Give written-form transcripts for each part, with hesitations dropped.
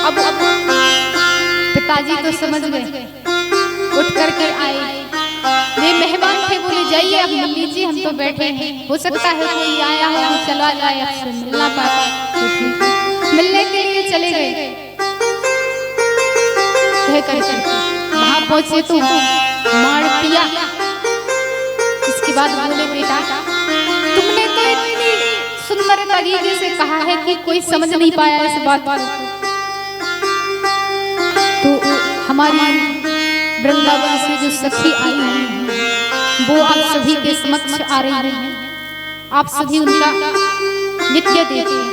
अब पिताजी तो समझ गए, उठ करके आए। वे मेहमान थे, बोले जाइए अब मिल लीजिए, हम तो बैठे हैं, हो सकता है कोई आया हो हम चला जाए, आपसे मिलना पाए तो ठीक। मिलने के लिए चले गए, कह करके वहां पहुंचे तो मार दिया। इसके बाद बोले बेटा तुमने तो इतनी सुंदर तरीके से कहा है कि कोई समझ नहीं पाया इस बात को, तो हमारी वृंदावन से जो सखी आई है वो आप सभी के समक्ष आ रही है, आप सभी उनका नित्य देखिए।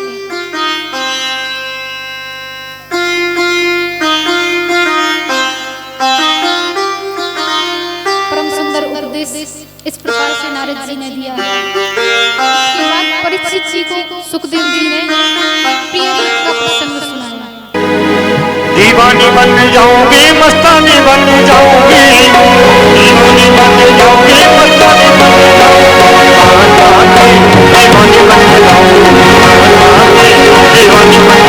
परम सुंदर उपदेश इस प्रकार से नारद जी ने दिया है। इसके बाद परीक्षित जी को सुखदेव जी ने प्रिय का प्रसंग सुनाया। दीवानी बन जाऊंगी, मस्तानी बन जाऊंगी, दीवानी बन जाऊंगी, मस्तानी बन जाऊंगी, दीवानी बन जाऊंगी, दीवानी बन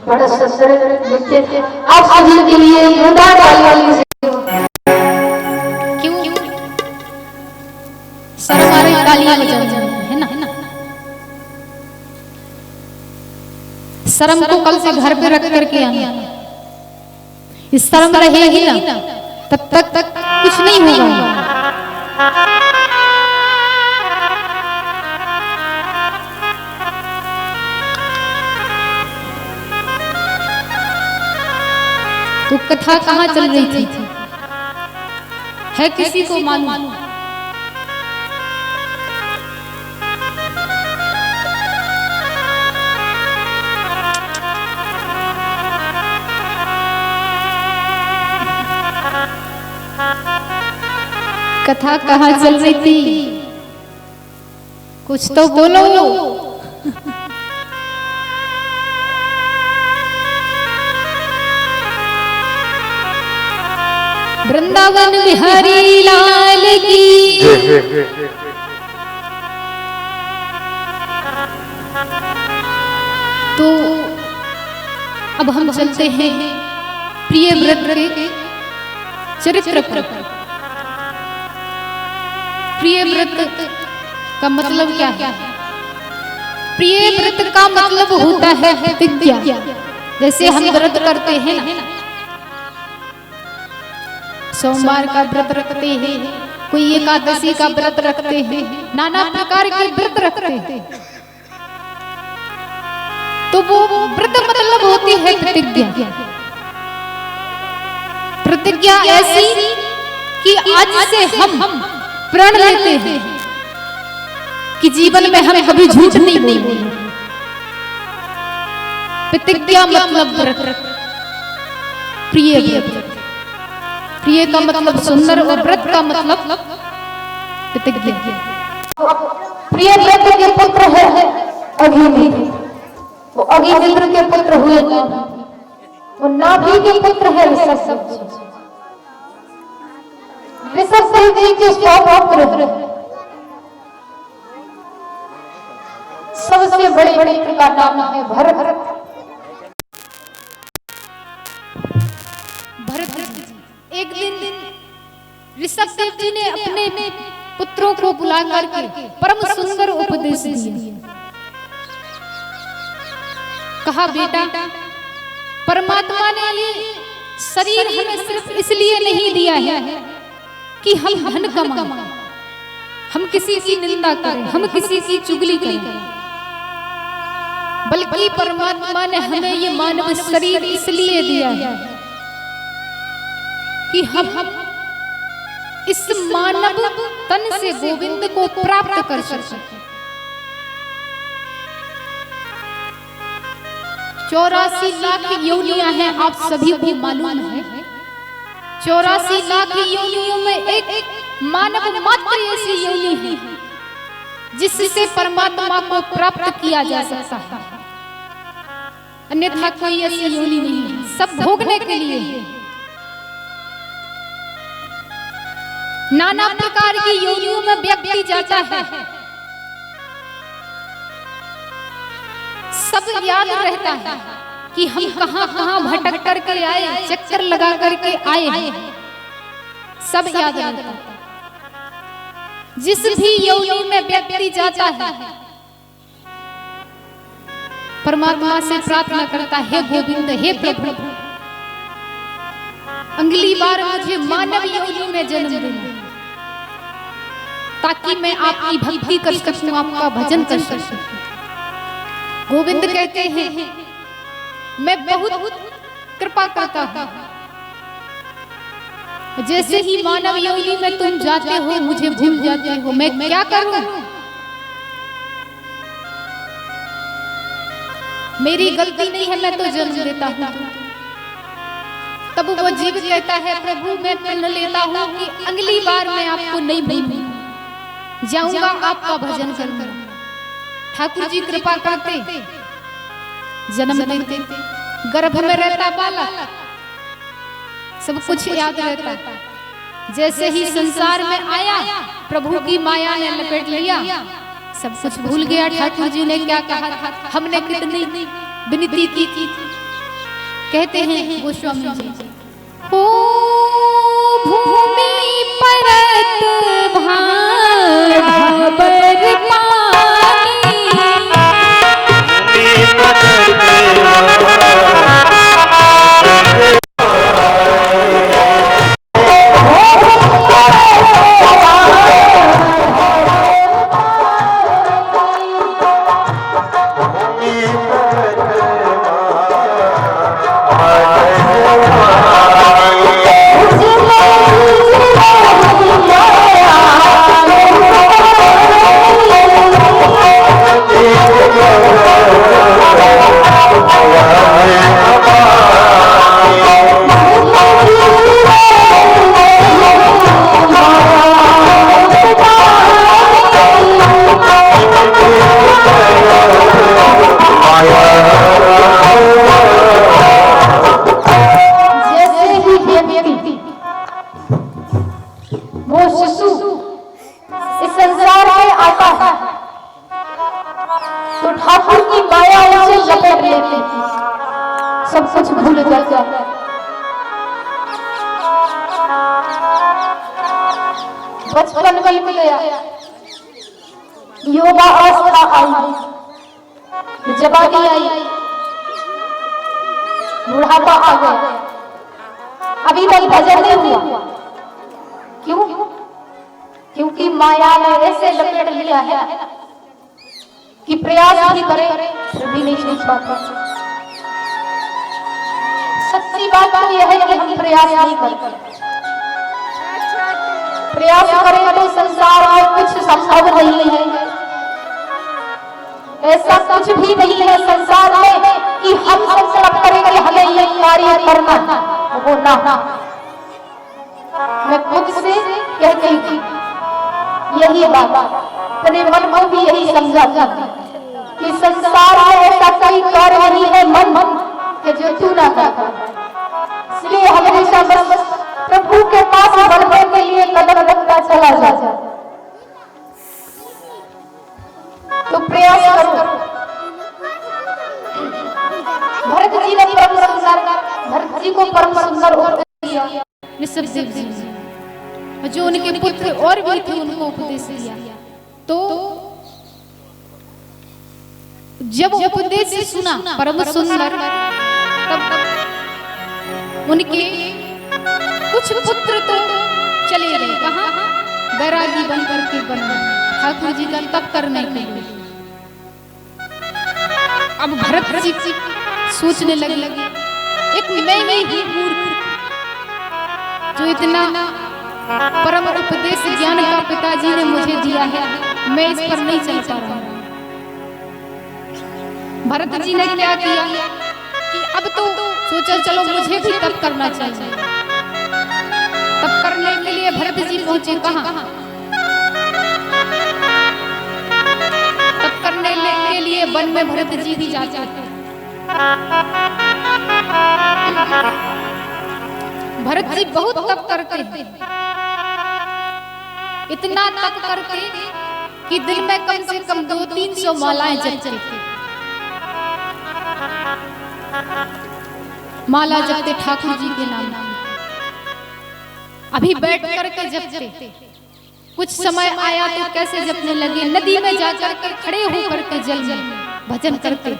बड़ा सुंदर नृत्य आप सभी के लिए जोरदार तालियां से क्यों सर हमारे तालियां बजानी है ना शर्म को कल से घर पे रख करके आना। इस शर्म रहेगी ना तब तक कुछ नहीं होगा। तो कथा कहाँ चल रही थी है किसी को मालूम? कथा कहाँ चल रही थी? कुछ तो बोलो। वृंदावन बिहारी लाल की। तो अब हम चलते हैं प्रिय व्रत के चरित्र पर। प्रिय व्रत का मतलब क्या है? प्रिय व्रत का मतलब होता है प्रतिज्ञा। जैसे हम व्रत करते हैं ना, सोमवार का व्रत रखते हैं, कोई एकादशी का व्रत रखते हैं, नाना प्रकार के व्रत रखते हैं। तो वो व्रत मतलब होती है प्रतिज्ञा। प्रतिज्ञा ऐसी कि आज से हम प्रण लेते हैं कि जीवन में हम कभी झूठ नहीं बोलेंगे। प्रतिज्ञा मतलब व्रत। प्रिय व्रत, प्रिय का मतलब सुंदर और व्रत का मतलब प्रतिज्ञा। प्रिय व्रत के पुत्र है अग्निमित्र। वो अग्निमित्र के पुत्र हुए वो नाभि के पुत्र है ऋषभ। ऋषभ जी के 100 पुत्र सबसे बड़े पुत्र का नाम है भरत। एक दिन ऋषभ देव जी ने अपने पुत्रों को बुला करके परम सुंदर उपदेश दिया। कहा, बेटा, परमात्मा ने ये शरीर हमें सिर्फ इसलिए नहीं दिया है कि हम धन कमाएं, हम किसी की निंदा करें, हम किसी की चुगली करें, बल्कि परमात्मा ने हमें ये मानव शरीर इसलिए दिया है कि हम इस मानव तन से गोविंद को प्राप्त कर सकें। 84 लाख योनियां हैं, आप सभी को मालूम है। 84 लाख योनियों में एक मानव मात्र ऐसी योनि है जिससे परमात्मा को प्राप्त किया जा सकता है, अन्यथा कोई ऐसी योनि नहीं है। सब भोगने के लिए है। नाना प्रकार की योनियों में व्यक्ति जाता है, सब याद रहता है, कि हम कहां कहां भटक करके आए, चक्कर लगा करके आए, सब याद रहता। जिस भी योनि में व्यक्ति जाता है, परमात्मा से प्रार्थना करता है, गोविंद हे प्रभु, अगली बार मुझे मानव योनि में जन्म देना, ताकि मैं आपकी भक्ति कर सकूं, आपका भजन कर सकूं। गोविंद कहते हैं मैं बहुत कृपा करता हूं, जैसे ही मानव योनि में तुम जाते हो मुझे भूल जाते हो, मैं क्या करूं? मेरी गलती नहीं है, मैं तो जन्म देता हूं। तब वो जीव कहता है प्रभु मैं प्रण लेता हूं कि अगली बार मैं आपको नहीं भूलूंगा, जाऊंगा आपका भजन करूंगा। ठाकुर जी कृपा करते, जन्म देते, गर्भ में रहता बालक, सब कुछ याद रहता। जैसे ही संसार में आया, प्रभु की माया ने लपेट लिया, सब कुछ भूल गया। ठाकुर जी ने क्या कहा था, हमने कितनी विनती की थी। कहते हैं गोस्वामी जी, ओ भूमि परत भाबर पानी, सब कुछ भूल जाता है। बचपन बीत गया, युवा अवस्था आई, जवानी आई, बुढ़ापा आ गया, अभी तक भजन नहीं हुआ। क्यों? क्योंकि माया ने ऐसे लपेट लिया है कि प्रयास भी करे फिर भी नहीं सीख पाता। सच्ची बात तो यह है कि हम प्रयास नहीं करते। प्रयास करें तो संसार में कुछ संभव नहीं है। ऐसा कुछ भी नहीं है संसार में कि हम संकल्प करेंगे हमें ये कार्य करना, वो ना। मैं खुद से कहती थी यही बात, अपने मन को भी यही समझाता कि संसार में ऐसा कोई कार्य नहीं है मन कि जो तू ना करता। इसलिए हमेशा बस प्रभु के पास बढ़ने के लिए कदम रखता चला जा। तो प्रयास करो। भरत जी ने परम सुंदर, भरत जी को परम सुंदर उपदेश दिया, ऋषभदेव जी जो उनके पुत्र और भी थे उनको उपदेश दिया। तो जब उपदेश सुना परम सुंदर, तब उनके कुछ पुत्र तो चले गए, कहां? बैरागी बन करके बन ठाकुर जी का तप करने के लिए। अब भरत जी सोचने लगे एक मैं ही मूर्ख जो इतना परम उपदेश ज्ञान का पिताजी ने मुझे दिया है, मैं इस पर नहीं चल पा रहा हूं। भरत जी ने क्या किया कि अब तो सोचा चलो मुझे भी तप करना चाहिए। तप करने के लिए भरत जी पहुंचे कहां? तप करने के लिए वन में भरत जी भी जाते थे। भरत जी बहुत तप करते थे, इतना तप करते कि दिन में कम से कम 200-300 मालाएं जपते थे। माला जपते ठाकुर जी के नाम। अभी बैठ करके जपते, कुछ समय आया तो कैसे जपने लगे, नदी में जाकर के खड़े होकर के जल में भजन करते।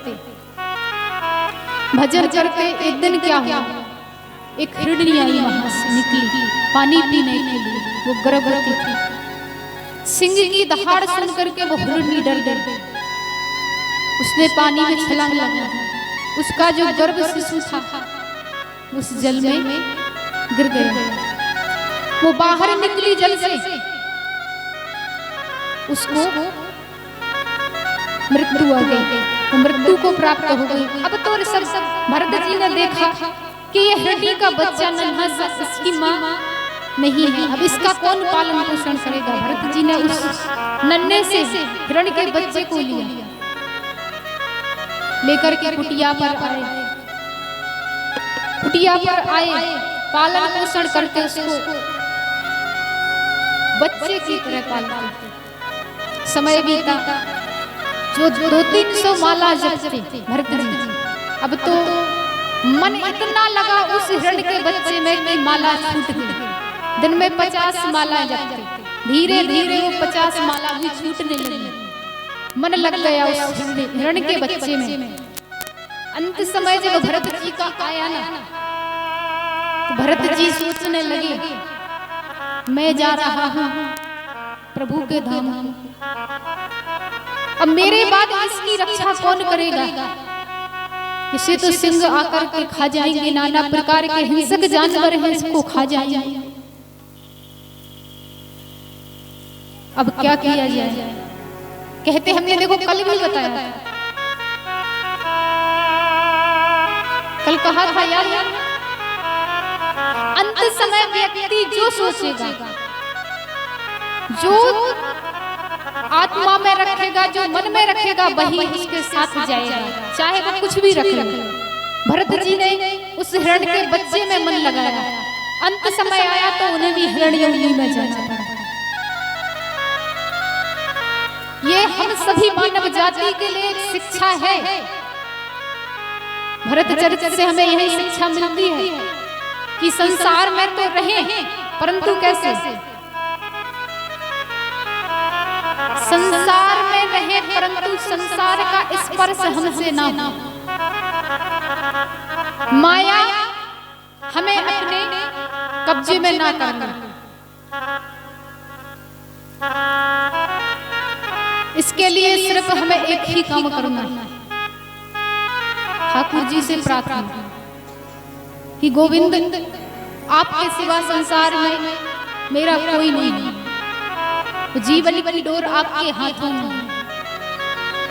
भजन करते एक दिन क्या हुआ, एक हिरणी आई वहां से निकली पानी पीने के लिए। वो गर्भवती थी। सिंह की दहाड़ सुन करके वो हिरणी डर गई। उसने पानी में छलांग लगा। उसका जो गर्भ शिशु था उस जल में गिर गया। वो बाहर निकली जल से, उसको मृत्यु आ गई। वो मृत्यु को प्राप्त हो गई। अब तो सब भरत जी ने देखा कि ये हिरणी का बच्चा नन्हा सा, इसकी माँ नहीं है। अब इसका कौन पालन पोषण करेगा। भरत जी ने उस नन्हे से हिरण के बच्चे को लिया, लेकर के कुटिया पर आए। कुटिया पर आए, पालन पोषण करते, उसको बच्चे की तरह पालते। समय बीता, जो 200-300 माला जपते भरत जी। अब तो मन इतना लगा उस हिरण के बच्चे में कि माला छूट गई। दिन में 50 माला जपते, धीरे धीरे वो 50 माला भी छूटने लगी। मन लग गया उस हिरण के बच्चे में। अंत समय जब भरत जी का आया ना, तो भरत जी सोचने लगे, मैं जा रहा हूं प्रभु के धाम। अब मेरे बाद इसकी रक्षा कौन करेगा। इसे तो सिंह आकर के खा जाएंगे, नाना प्रकार के हिंसक जानवर हैं, इसको खा जाएंगे। अब क्या किया जाए। कहते हमने देखो कल भी बताया, कल कहा था यार, अंत समय व्यक्ति जो सोचेगा, जो आत्मा में रखेगा, जो मन में रखेगा, वही उसके साथ जाएगा, चाहे वो कुछ भी रख ले। भरत जी ने उस हिरण के बच्चे में मन लगाया। अंत समय आया तो उन्हें भी हिरण्यमुनि में जाना पड़ा। ये हम सभी मानव जाति के लिए एक शिक्षा है। भरत चरित्र से हमें यही शिक्षा मिलती है कि संसार में तो रहें, परंतु कैसे। संसार में रहे परंतु संसार का स्पर्श हमसे ना हो। माया हमें अपने कब्जे में ना करना। इसके लिए सिर्फ हमें एक ही काम करना है, ठाकुर जी से प्रार्थना कि गोविंद आपके सिवा संसार में मेरा कोई नहीं है। जीवन की डोर आपके हाथों में,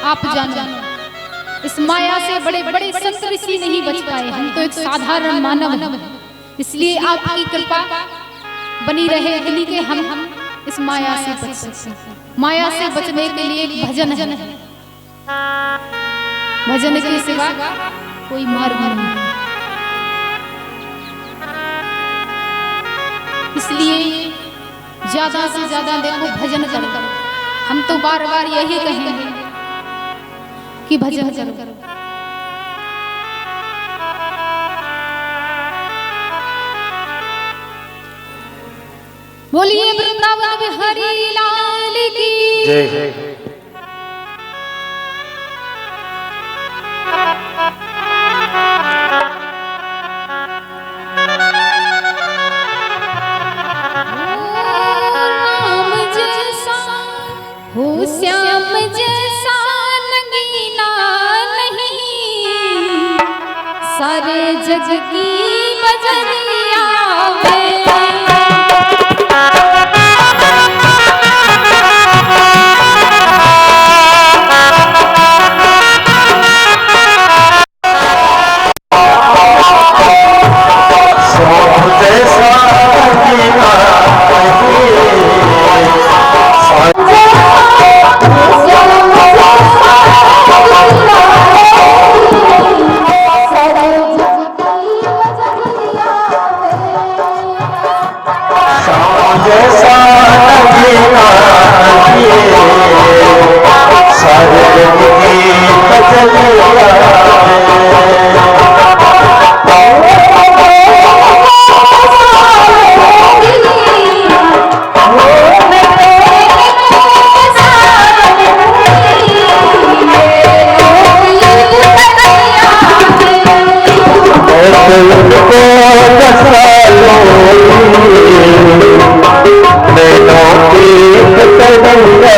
आप जानो। इस माया से बड़े बड़े संत ऋषि नहीं बच पाए, हम तो एक साधारण मानव हैं। इसलिए आपकी कृपा बनी रहे इतनी कि हम इस माया से बच सकें। माया से बचने के लिए एक भजन है, भजन के सिवा कोई मार्ग नहीं। इसलिए ज्यादा से ज्यादा देखो भजन करो। हम तो बार बार यही कहेंगे कि भजन करो। बोलिए वृंदावन बिहारी लाल की जय। श्याम जैसा नगीना नहीं, सारे जग की बजरिया को जसा नैनों की तरंगा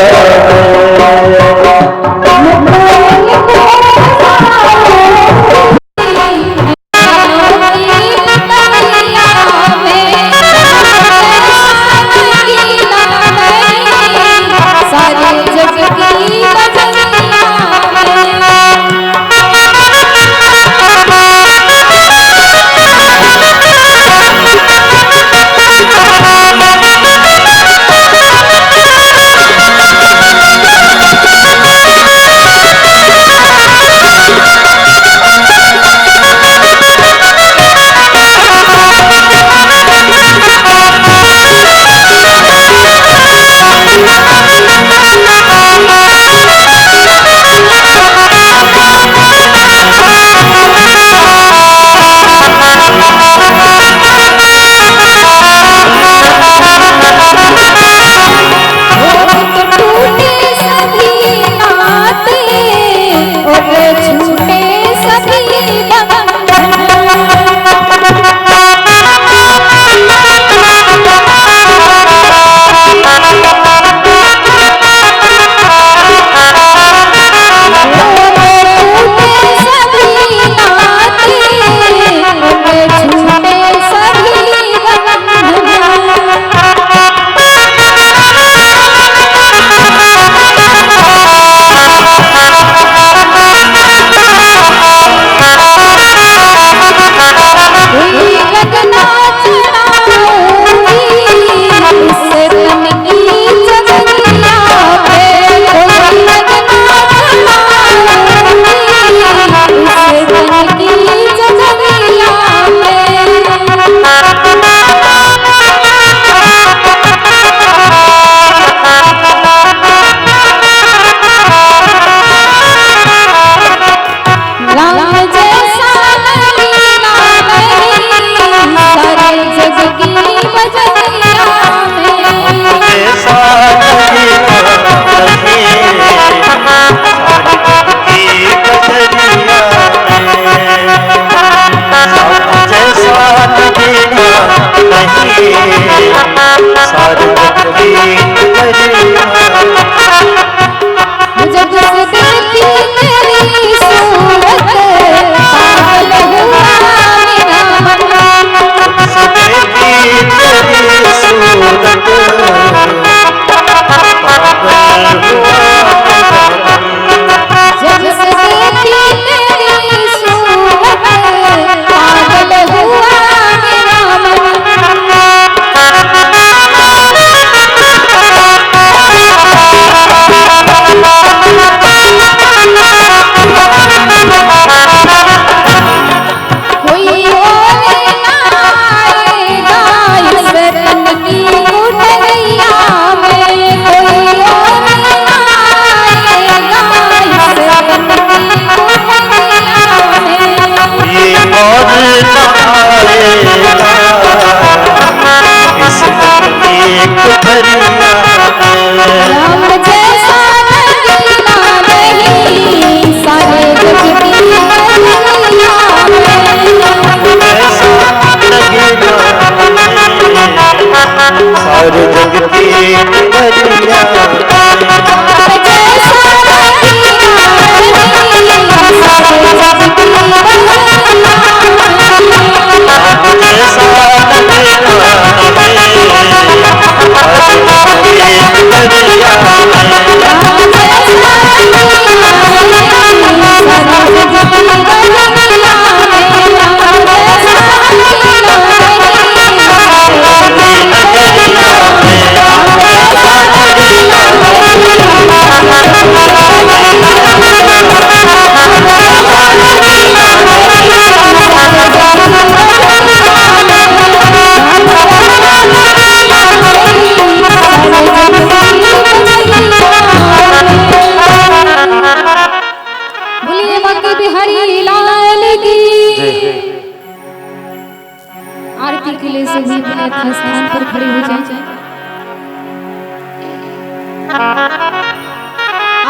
आरती के लिए सभी अपने अपने स्थान पर खड़े हो जाएं।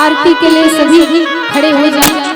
आरती के लिए सभी खड़े हो जाएं।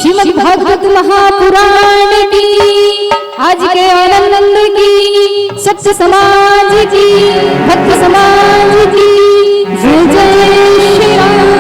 श्रीमद् भागवत महापुराण की, आज के आनंद की, सत्य समाज की, भक्त समाज की, जय जय श्री राम।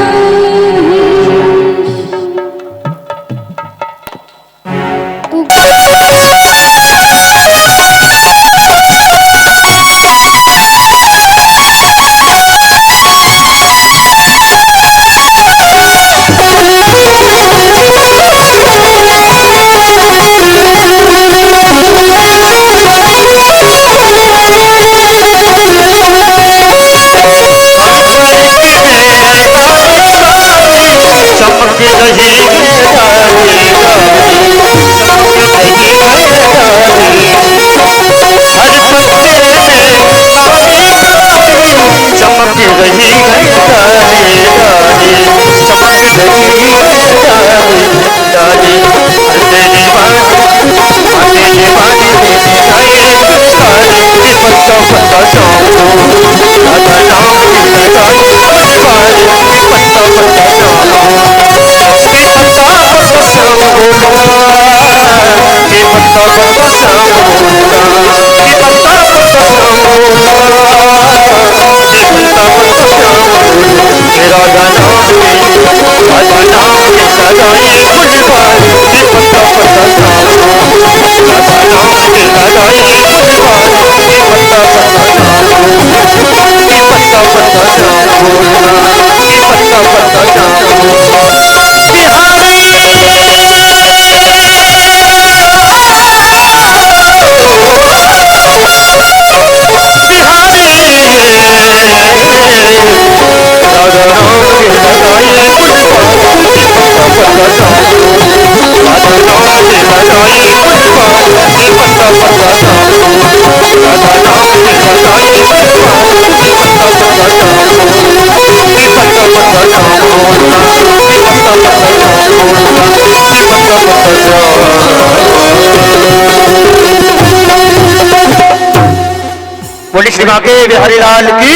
बोली श्री बांके बिहारी लाल की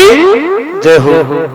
जय हो।